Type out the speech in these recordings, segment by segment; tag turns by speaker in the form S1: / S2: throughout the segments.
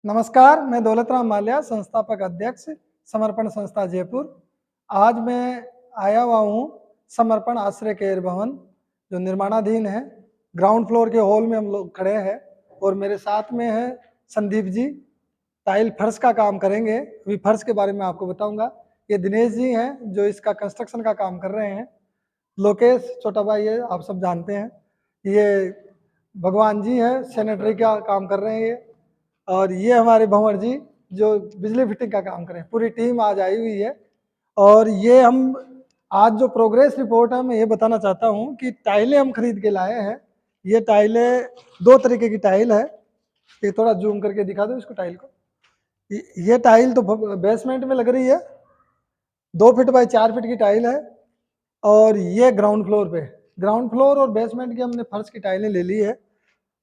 S1: नमस्कार, मैं दौलतराम माल्या, संस्थापक अध्यक्ष, समर्पण संस्था जयपुर। आज मैं आया हुआ हूँ समर्पण आश्रय केयर भवन जो निर्माणाधीन है। ग्राउंड फ्लोर के हॉल में हम लोग खड़े हैं और मेरे साथ में है संदीप जी, टाइल फर्श का काम करेंगे। अभी फर्श के बारे में आपको बताऊंगा। ये दिनेश जी हैं जो इसका कंस्ट्रक्शन का काम कर रहे हैं। लोकेश छोटा भाई है, आप सब जानते हैं। ये भगवान जी हैं, सैनिटरी का काम कर रहे हैं ये। और ये हमारे भंवर जी जो बिजली फिटिंग का काम करें। पूरी टीम आज आई हुई है। और ये हम आज जो प्रोग्रेस रिपोर्ट है मैं ये बताना चाहता हूँ कि टाइलें हम खरीद के लाए हैं। ये टाइलें दो तरीके की टाइल है। ये थोड़ा जूम करके दिखा दो इसको टाइल को। ये टाइल तो बेसमेंट में लग रही है, 2 फीट बाई 4 फीट की टाइल है। और ये ग्राउंड फ्लोर पे, ग्राउंड फ्लोर और बेसमेंट की हमने फर्श की टाइलें ले ली है।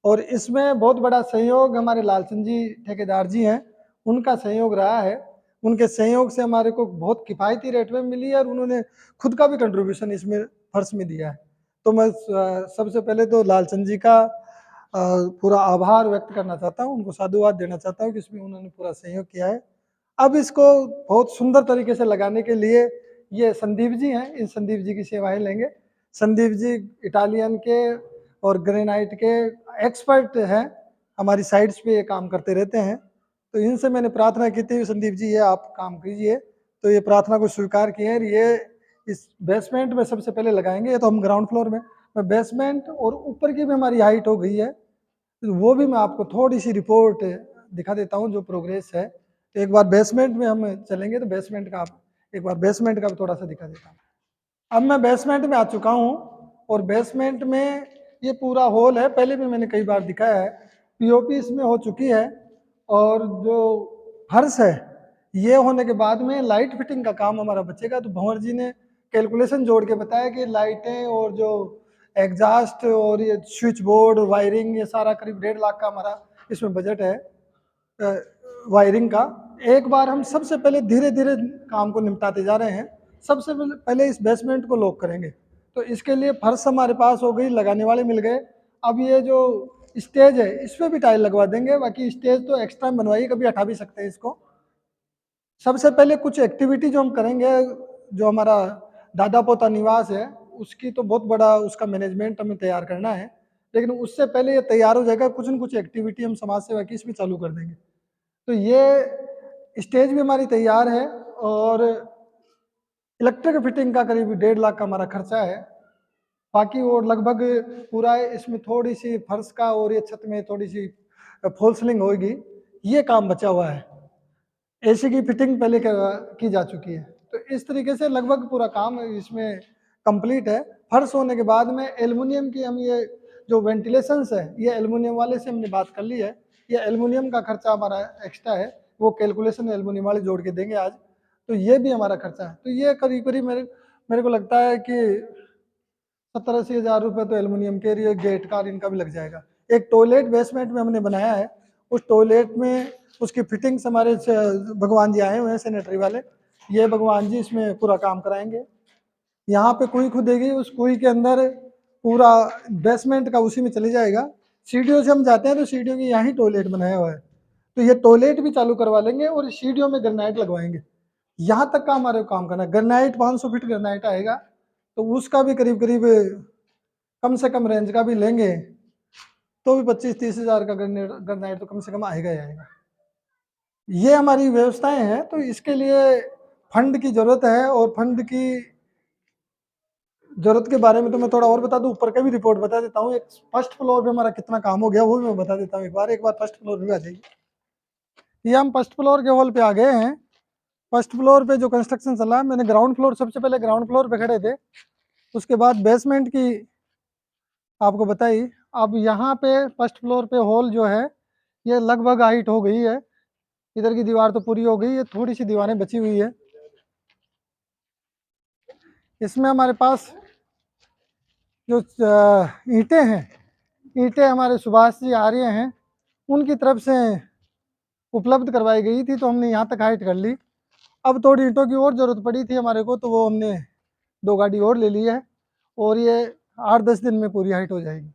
S1: और इसमें बहुत बड़ा सहयोग हमारे लालचंद जी ठेकेदार जी हैं, उनका सहयोग रहा है। उनके सहयोग से हमारे को बहुत किफ़ायती रेट में मिली है और उन्होंने खुद का भी कंट्रीब्यूशन इसमें फर्श में दिया है। तो मैं सबसे पहले तो लालचंद जी का पूरा आभार व्यक्त करना चाहता हूँ, उनको साधुवाद देना चाहता हूँ कि इसमें उन्होंने पूरा सहयोग किया है। अब इसको बहुत सुंदर तरीके से लगाने के लिए ये संदीप जी हैं, इन संदीप जी की सेवाएं लेंगे। संदीप जी इटालियन के और ग्रेनाइट के एक्सपर्ट हैं, हमारी साइट्स पे ये काम करते रहते हैं। तो इनसे मैंने प्रार्थना की थी, संदीप जी ये आप काम कीजिए, तो ये प्रार्थना को स्वीकार किए। ये इस बेसमेंट में सबसे पहले लगाएंगे। ये तो हम ग्राउंड फ्लोर में, बेसमेंट और ऊपर की भी हमारी हाइट हो गई है, तो वो भी मैं आपको थोड़ी सी रिपोर्ट दिखा देता हूँ जो प्रोग्रेस है। एक बार बेसमेंट में हम चलेंगे तो बेसमेंट का आप एक बार बेसमेंट का भी थोड़ा सा दिखा देता हूँ। अब मैं बेसमेंट में आ चुका हूँ और बेसमेंट में ये पूरा हॉल है, पहले भी मैंने कई बार दिखाया है। पीओपी इसमें हो चुकी है और जो फर्श है ये होने के बाद में लाइट फिटिंग का काम हमारा बचेगा। तो भंवर जी ने कैलकुलेशन जोड़ के बताया कि लाइटें और जो एग्जास्ट और ये स्विच बोर्ड वायरिंग, ये सारा करीब 1.5 लाख का हमारा इसमें बजट है वायरिंग का। एक बार हम सबसे पहले धीरे धीरे काम को निपटाते जा रहे हैं। सबसे पहले इस बेसमेंट को लॉक करेंगे। तो इसके लिए फर्श हमारे पास हो गई, लगाने वाले मिल गए। अब ये जो स्टेज है इसमें भी टाइल लगवा देंगे, बाकी स्टेज तो एक्स्ट्रा बनवाइए, कभी हटा भी सकते हैं इसको। सबसे पहले कुछ एक्टिविटी जो हम करेंगे, जो हमारा दादा पोता निवास है उसकी तो बहुत बड़ा उसका मैनेजमेंट हमें तैयार करना है, लेकिन उससे पहले ये तैयार हो जाएगा, कुछ न कुछ एक्टिविटी हम समाज सेवा की इसमें चालू कर देंगे। तो ये स्टेज भी हमारी तैयार है और इलेक्ट्रिक फिटिंग का करीब 1.5 लाख का हमारा खर्चा है। बाकी और लगभग पूरा है, इसमें थोड़ी सी फर्श का और ये छत में थोड़ी सी फॉल सीलिंग होगी, ये काम बचा हुआ है। एसी की फिटिंग पहले की जा चुकी है। तो इस तरीके से लगभग पूरा काम इसमें कंप्लीट है। फर्श होने के बाद में एल्युमिनियम की हम ये जो वेंटिलेशंस है ये एल्युमिनियम वाले से हमने बात कर ली है। ये एल्युमिनियम का खर्चा हमारा एक्स्ट्रा है, वो कैलकुलेशन एल्युमिनियम वाले जोड़ के देंगे आज। तो ये भी हमारा खर्चा है। तो ये करीब करीब मेरे को लगता है कि 70-80 हज़ार रुपये तो एल्युमिनियम के लिए गेट का इनका भी लग जाएगा। एक टॉयलेट बेसमेंट में हमने बनाया है, उस टॉयलेट में उसकी फिटिंग्स हमारे भगवान जी आए हुए हैं सैनिटरी वाले, ये भगवान जी इसमें पूरा काम कराएंगे। यहाँ पे कुई खुदेगी, उस कुई के अंदर पूरा बेसमेंट का उसी में चले जाएगा। सीढ़ियों से हम जाते हैं तो सीढ़ियों की यहाँ ही टॉयलेट बनाया हुआ है, तो ये टॉयलेट भी चालू करवा लेंगे और सीढ़ियों में ग्रेनाइट लगवाएंगे। यहाँ तक का हमारे काम करना है। ग्रेनाइट 500 फीट ग्रेनाइट आएगा, तो उसका भी करीब करीब कम से कम रेंज का भी लेंगे तो भी 25-30 हज़ार का ग्रेनाइट तो कम से कम आएगा ही आएगा। ये हमारी व्यवस्थाएं हैं। तो इसके लिए फंड की जरूरत है और फंड की जरूरत के बारे में तो मैं थोड़ा और बता दूं, ऊपर का भी रिपोर्ट बता देता हूँ। एक फर्स्ट फ्लोर पे हमारा कितना काम हो गया वो भी मैं बता देता हूँ। एक बार फर्स्ट फ्लोर पे आ जाइए। ये हम फर्स्ट फ्लोर के हॉल पे आ गए हैं। फर्स्ट फ्लोर पे जो कंस्ट्रक्शन चला है, मैंने ग्राउंड फ्लोर सबसे पहले ग्राउंड फ्लोर पे खड़े थे, उसके बाद बेसमेंट की आपको बताई। अब यहाँ पे फर्स्ट फ्लोर पे हॉल जो है ये लगभग हाइट हो गई है। इधर की दीवार तो पूरी हो गई है, थोड़ी सी दीवारें बची हुई है। इसमें हमारे पास जो ईंटें हैं, ईंटें हमारे सुभाष जी आर्य हैं उनकी तरफ से उपलब्ध करवाई गई थी, तो हमने यहाँ तक हाइट कर ली। अब थोड़ी ईंटों की और ज़रूरत पड़ी थी हमारे को, तो वो हमने 2 गाड़ी और ले ली है और ये 8-10 दिन में पूरी हाइट हो जाएगी।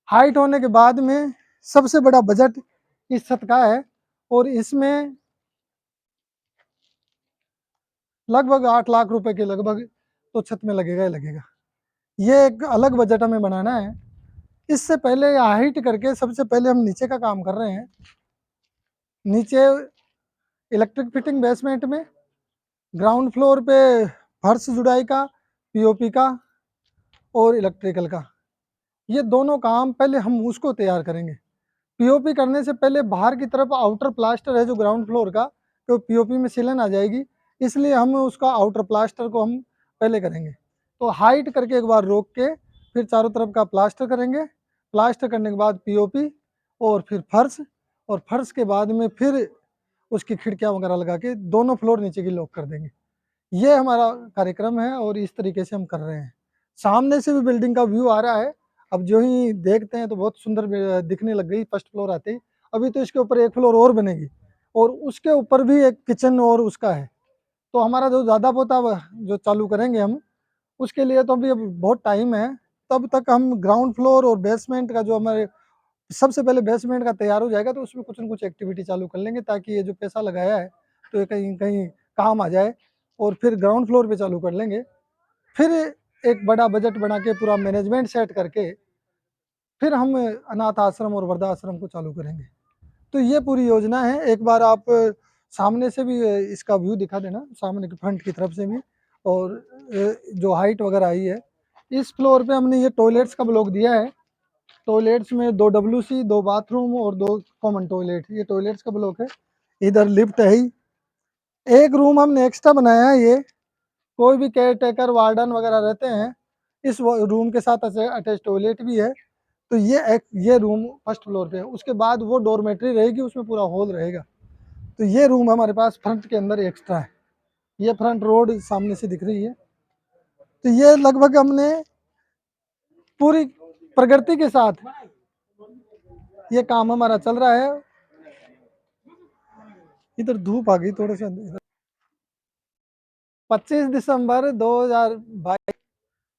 S1: हाइट होने के बाद में सबसे बड़ा बजट इस छत का है और इसमें लगभग 8 लाख रुपए के लगभग तो छत में लगेगा ही लगेगा। ये एक अलग बजट हमें बनाना है। इससे पहले हाइट करके सबसे पहले हम नीचे का काम कर रहे हैं। नीचे इलेक्ट्रिक फिटिंग बेसमेंट में, ग्राउंड फ्लोर पे फर्श जुड़ाई का, पीओपी का और इलेक्ट्रिकल का, ये दोनों काम पहले हम उसको तैयार करेंगे। पीओपी करने से पहले बाहर की तरफ आउटर प्लास्टर है जो ग्राउंड फ्लोर का, तो पीओपी में सीलन आ जाएगी, इसलिए हम उसका आउटर प्लास्टर को हम पहले करेंगे। तो हाइट करके एक बार रोक के फिर चारों तरफ का प्लास्टर करेंगे। प्लास्टर करने के बाद पीओपी और फिर फर्श, और फर्श के बाद में फिर उसकी खिड़कियाँ वगैरह लगा के दोनों फ्लोर नीचे की लॉक कर देंगे। ये हमारा कार्यक्रम है और इस तरीके से हम कर रहे हैं। सामने से भी बिल्डिंग का व्यू आ रहा है। अब जो ही देखते हैं तो बहुत सुंदर दिखने लग गई फर्स्ट फ्लोर आते ही। अभी तो इसके ऊपर एक फ्लोर और बनेगी और उसके ऊपर भी एक किचन और उसका है। तो हमारा जो ज़्यादा पोता जो चालू करेंगे हम, उसके लिए तो अभी अब बहुत टाइम है। तब तक हम ग्राउंड फ्लोर और बेसमेंट का जो हमारे सबसे पहले बेसमेंट का तैयार हो जाएगा तो उसमें कुछ न कुछ एक्टिविटी चालू कर लेंगे, ताकि ये जो पैसा लगाया है तो ये कहीं कहीं काम आ जाए। और फिर ग्राउंड फ्लोर पे चालू कर लेंगे। फिर एक बड़ा बजट बना के पूरा मैनेजमेंट सेट करके फिर हम अनाथ आश्रम और वृद्धाश्रम को चालू करेंगे। तो ये पूरी योजना है। एक बार आप सामने से भी इसका व्यू दिखा देना, सामने के फ्रंट की तरफ से भी। और जो हाइट वगैरह आई है, इस फ्लोर पे हमने ये टॉयलेट्स का ब्लॉक दिया है। टॉयलेट्स में 2 WC, 2 बाथरूम और 2 कॉमन टॉयलेट, ये टॉयलेट्स का ब्लॉक है। इधर लिफ्ट है ही। एक रूम हमने एक्स्ट्रा बनाया है, ये कोई भी केयर टेकर वार्डन वगैरह रहते हैं, इस रूम के साथ अटैच टॉयलेट भी है। तो ये रूम फर्स्ट फ्लोर पे है। उसके बाद वो डोरमेट्री रहेगी, उसमें पूरा हॉल रहेगा। तो ये रूम हमारे पास फ्रंट के अंदर एक्स्ट्रा है। ये फ्रंट रोड सामने से दिख रही है। तो ये लगभग हमने पूरी प्रगति के साथ ये काम हमारा चल रहा है। इधर धूप आ गई थोड़ा सा। 25 दिसंबर 2022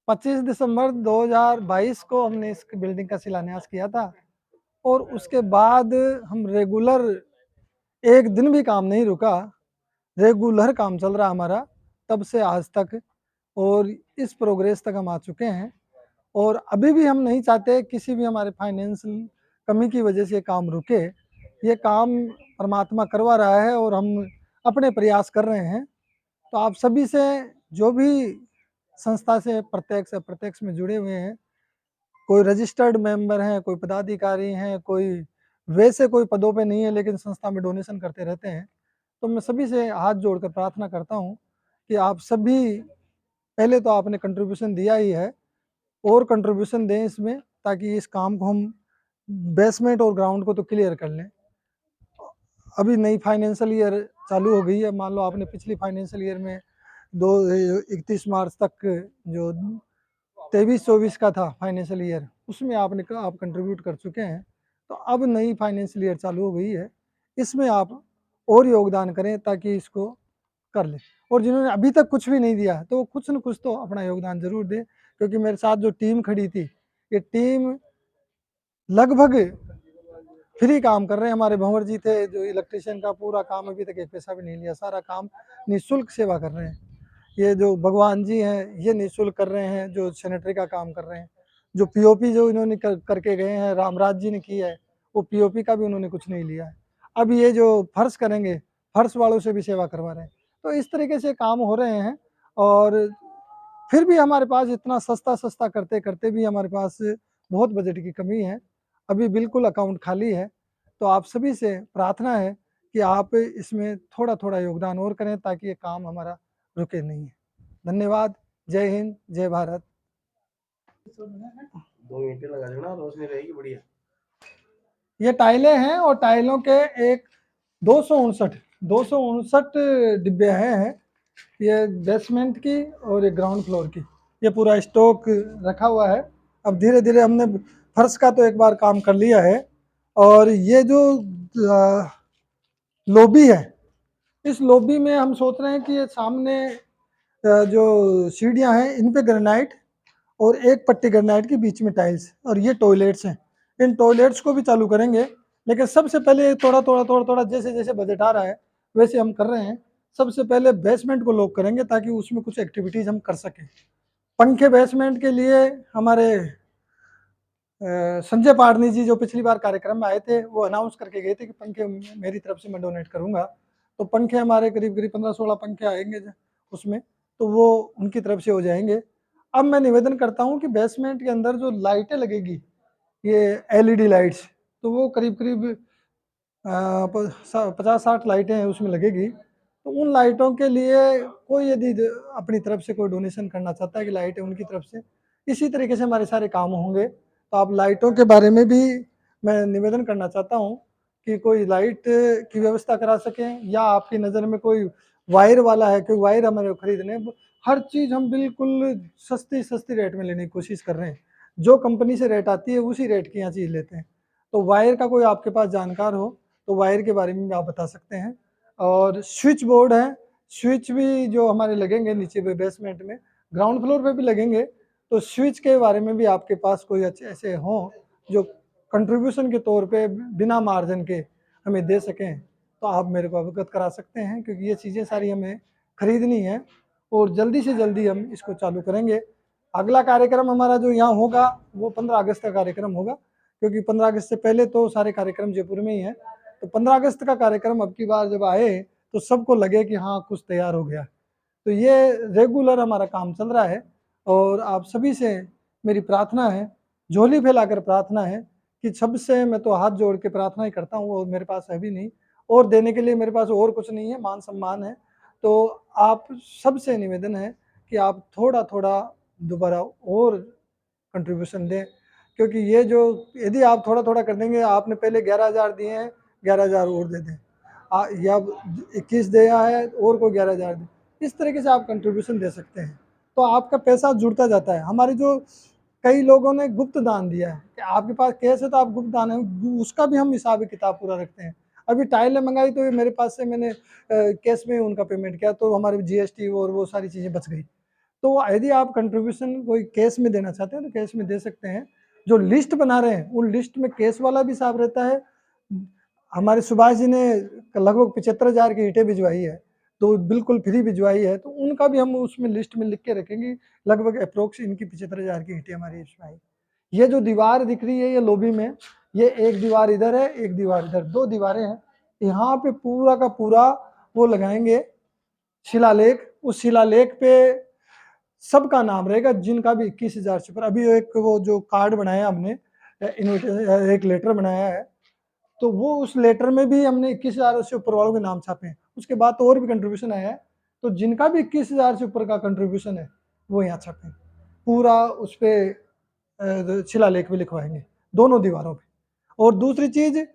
S1: 25 दिसंबर 2022 को हमने इस बिल्डिंग का शिलान्यास किया था। और उसके बाद हम रेगुलर एक दिन भी काम नहीं रुका, रेगुलर काम चल रहा हमारा तब से आज तक। और इस प्रोग्रेस तक हम आ चुके हैं। और अभी भी हम नहीं चाहते किसी भी हमारे फाइनेंशियल कमी की वजह से काम रुके। ये काम परमात्मा करवा रहा है और हम अपने प्रयास कर रहे हैं। तो आप सभी से, जो भी संस्था से प्रत्यक्ष अप्रत्यक्ष में जुड़े हुए हैं, कोई रजिस्टर्ड मेंबर हैं, कोई पदाधिकारी हैं, कोई वैसे कोई पदों पे नहीं है लेकिन संस्था में डोनेशन करते रहते हैं, तो मैं सभी से हाथ जोड़कर प्रार्थना करता हूं कि आप सभी, पहले तो आपने कंट्रीब्यूशन दिया ही है, और कंट्रीब्यूशन दें इसमें, ताकि इस काम को हम बेसमेंट और ग्राउंड को तो क्लियर कर लें। अभी नई फाइनेंशियल ईयर चालू हो गई है। मान लो आपने पिछली फाइनेंशियल ईयर में 31 मार्च तक जो 23-24 का था फाइनेंशियल ईयर, उसमें आप कंट्रीब्यूट कर चुके हैं। तो अब नई फाइनेंशियल ईयर चालू हो गई है, इसमें आप और योगदान करें ताकि इसको कर लें। और जिन्होंने अभी तक कुछ भी नहीं दिया तो कुछ न कुछ तो अपना योगदान जरूर दें, क्योंकि मेरे साथ जो टीम खड़ी थी, ये टीम लगभग फ्री काम कर रहे हैं। हमारे भंवर जी थे जो इलेक्ट्रिशियन का पूरा काम, अभी तक एक पैसा भी नहीं लिया, सारा काम निःशुल्क सेवा कर रहे हैं। ये जो भगवान जी हैं ये निःशुल्क कर रहे हैं, जो सैनिटरी का काम कर रहे हैं। जो पीओपी जो इन्होंने करके गए हैं, रामराज जी ने किया है, वो पीओपी का भी उन्होंने कुछ नहीं लिया है। अब ये जो फर्श करेंगे, फर्श वालों से भी सेवा करवा रहे हैं। तो इस तरीके से काम हो रहे हैं। और फिर भी हमारे पास इतना सस्ता सस्ता करते करते भी हमारे पास बहुत बजट की कमी है। अभी बिल्कुल अकाउंट खाली है। तो आप सभी से प्रार्थना है कि आप इसमें थोड़ा थोड़ा योगदान और करें ताकि ये काम हमारा रुके नहीं। धन्यवाद। जय हिंद, जय भारत।
S2: 2 ईंटें लगा देना, रोशनी रहेगी बढ़िया।
S1: ये टाइलें हैं और टाइलों के एक 259 डिब्बे हैं। ये बेसमेंट की और ये ग्राउंड फ्लोर की, ये पूरा स्टॉक रखा हुआ है। अब धीरे धीरे हमने फर्श का तो एक बार काम कर लिया है। और ये जो लॉबी है, इस लॉबी में हम सोच रहे हैं कि ये सामने जो सीढ़ियाँ हैं इन पे ग्रेनाइट और एक पट्टी ग्रेनाइट के बीच में टाइल्स, और ये टॉयलेट्स हैं। इन टॉयलेट्स को भी चालू करेंगे लेकिन सबसे पहले थोड़ा जैसे जैसे बजट आ रहा है वैसे हम कर रहे हैं। सबसे पहले बेसमेंट को लॉक करेंगे ताकि उसमें कुछ एक्टिविटीज हम कर सकें। पंखे बेसमेंट के लिए हमारे संजय पारनी जी जो पिछली बार कार्यक्रम में आए थे वो अनाउंस करके गए थे कि पंखे मेरी तरफ से मैं डोनेट करूंगा। तो पंखे हमारे करीब करीब 15-16 पंखे आएंगे उसमें, तो वो उनकी तरफ से हो जाएंगे। अब मैं निवेदन करता हूं कि बेसमेंट के अंदर जो लाइटें लगेगी, ये एलईडी लाइट्स, तो वो करीब करीब 50-60 लाइटें हैं उसमें लगेगी। तो उन लाइटों के लिए कोई यदि अपनी तरफ से कोई डोनेशन करना चाहता है कि लाइटें उनकी तरफ से, इसी तरीके से हमारे सारे काम होंगे। तो आप लाइटों के बारे में भी मैं निवेदन करना चाहता हूँ कि कोई लाइट की व्यवस्था करा सकें, या आपकी नज़र में कोई वायर वाला है, कोई वायर हमारे खरीदने, हर चीज़ हम बिल्कुल सस्ती रेट में लेने की कोशिश कर रहे हैं। जो कंपनी से रेट आती है उसी रेट की यहाँ चीज़ लेते हैं। तो वायर का कोई आपके पास जानकार हो तो वायर के बारे में भी आप बता सकते हैं। और स्विच बोर्ड है, स्विच भी जो हमारे लगेंगे नीचे बेसमेंट में, ग्राउंड फ्लोर पे भी लगेंगे, तो स्विच के बारे में भी आपके पास कोई अच्छे ऐसे हों जो कंट्रीब्यूशन के तौर पे बिना मार्जिन के हमें दे सकें, तो आप मेरे को अवगत करा सकते हैं, क्योंकि ये चीज़ें सारी हमें खरीदनी है और जल्दी से जल्दी हम इसको चालू करेंगे। अगला कार्यक्रम हमारा जो यहाँ होगा वो 15 अगस्त का कार्यक्रम होगा, क्योंकि 15 अगस्त से पहले तो सारे कार्यक्रम जयपुर में ही है। तो 15 अगस्त का कार्यक्रम अब की बार जब आए तो सबको लगे कि हाँ कुछ तैयार हो गया। तो ये रेगुलर हमारा काम चल रहा है और आप सभी से मेरी प्रार्थना है, झोली फैलाकर प्रार्थना है कि सबसे मैं तो हाथ जोड़ के प्रार्थना ही करता हूँ, और मेरे पास है भी नहीं और देने के लिए मेरे पास और कुछ नहीं है, मान सम्मान है। तो आप सबसे निवेदन है कि आप थोड़ा थोड़ा दोबारा और कंट्रीब्यूशन दें, क्योंकि ये जो यदि आप थोड़ा थोड़ा कर देंगे, आपने पहले 11,000 दिए हैं, 11,000 और दे दें, या 21 दिया है और कोई 11,000 दे, इस तरीके से आप कंट्रीब्यूशन दे सकते हैं। तो आपका पैसा जुड़ता जाता है। हमारे जो कई लोगों ने गुप्त दान दिया है कि आपके पास कैश है तो आप गुप्त दान है, उसका भी हम हिसाब किताब पूरा रखते हैं। अभी टाइलें मंगाई तो ये मेरे पास से मैंने कैश में उनका पेमेंट किया, तो हमारी जीएसटी और वो सारी चीज़ें बच गई। तो यदि आप कंट्रीब्यूशन कोई कैश में देना चाहते हैं तो कैश में दे सकते हैं। जो लिस्ट बना रहे हैं उन लिस्ट में कैश वाला भी हिसाब रहता है। हमारे सुभाष जी ने लगभग 75,000 की ईंटें भिजवाई है, तो बिल्कुल फ्री भिजवाई है, तो उनका भी हम उसमें लिस्ट में लिख के रखेंगे। लगभग अप्रोक्स इनकी 75,000 की ईंटें हमारी इसमें आई। ये जो दीवार दिख रही है ये लॉबी में, ये एक दीवार इधर है, एक दीवार इधर, 2 दीवारें हैं। यहाँ पे पूरा का पूरा वो लगाएंगे शिलालेख। उस शिलालेख पे सबका नाम रहेगा जिनका भी 21,000 से ऊपर। अभी एक वो जो कार्ड बनाया हमने, एक लेटर बनाया है, तो वो उस लेटर में भी हमने 21,000 से ऊपर वालों के नाम छापे हैं। उसके बाद तो और भी कंट्रीब्यूशन आया है, तो जिनका भी 21,000 से ऊपर का कंट्रीब्यूशन है वो यहाँ छापे, पूरा उस पर शिलालेख भी लिखवाएंगे दोनों दीवारों पे। और दूसरी चीज,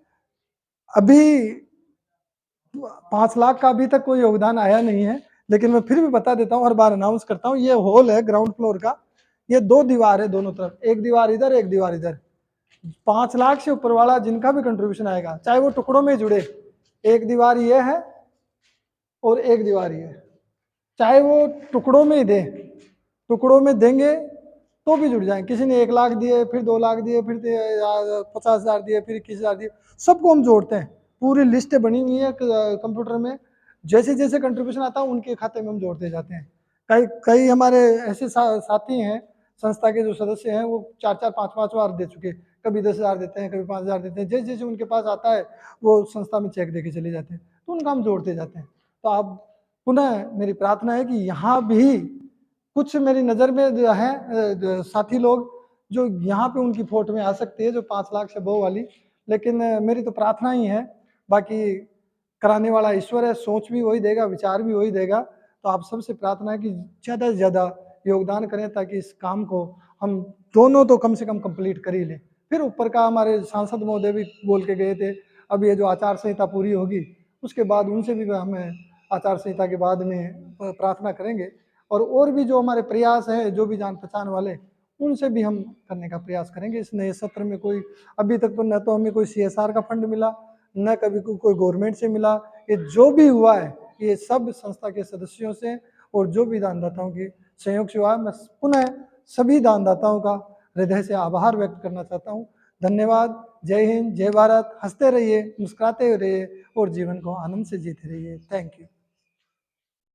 S1: अभी 5 लाख का अभी तक कोई योगदान आया नहीं है, लेकिन मैं फिर भी बता देता हूँ, हर बार अनाउंस करता हूँ। ये हॉल है ग्राउंड फ्लोर का, ये 2 दीवार है दोनों तरफ, एक दीवार इधर एक दीवार इधर। 5 लाख से ऊपर वाला जिनका भी कंट्रीब्यूशन आएगा, चाहे वो टुकड़ों में जुड़े, एक दीवार ये है और एक दीवार ये है, चाहे वो टुकड़ों में ही दे, टुकड़ों में देंगे तो भी जुड़ जाएंगे। किसी ने 1 लाख दिए, फिर 2 लाख दिए, फिर 50,000 दिए, फिर 21,000 दिए, सबको हम जोड़ते हैं। पूरी लिस्ट बनी हुई है कंप्यूटर में, जैसे जैसे कंट्रीब्यूशन आता है उनके खाते में हम जोड़ते जाते हैं। कई कई हमारे ऐसे साथी हैं, संस्था के जो सदस्य हैं, वो 4-4, 5-5 बार दे चुके, कभी 10,000 देते हैं, कभी 5,000 देते हैं, जैसे जैसे उनके पास आता है वो संस्था में चेक दे के चले जाते हैं, तो उनका हम जोड़ते जाते हैं। तो आप पुनः मेरी प्रार्थना है कि यहाँ भी कुछ मेरी नज़र में जो है साथी लोग जो यहाँ पे उनकी फोटो में आ सकती है, जो 5 लाख से बहु वाली, लेकिन मेरी तो प्रार्थना ही है, बाकी कराने वाला ईश्वर है, सोच भी वही देगा, विचार भी वही देगा। तो आप सबसे प्रार्थना है कि ज़्यादा से ज़्यादा योगदान करें ताकि इस काम को हम दोनों तो कम से कम कंप्लीट कर ही लें। फिर ऊपर का हमारे सांसद महोदय भी बोल के गए थे, अब ये जो आचार संहिता पूरी होगी उसके बाद उनसे भी हमें आचार संहिता के बाद में प्रार्थना करेंगे, और भी जो हमारे प्रयास है, जो भी जान पहचान वाले, उनसे भी हम करने का प्रयास करेंगे। इस नए सत्र में कोई अभी तक तो न तो हमें कोई CSR का फंड मिला, न कभी कोई गवर्नमेंट से मिला। ये जो भी हुआ है ये सब संस्था के सदस्यों से और जो भी दानदाताओं के सहयोग से हुआ है। मैं पुनः सभी दानदाताओं का हृदय से आभार व्यक्त करना चाहता हूँ। धन्यवाद। जय हिंद, जय भारत। हंसते रहिए, मुस्कुराते रहिए और जीवन को आनंद से जीते रहिए। Thank you.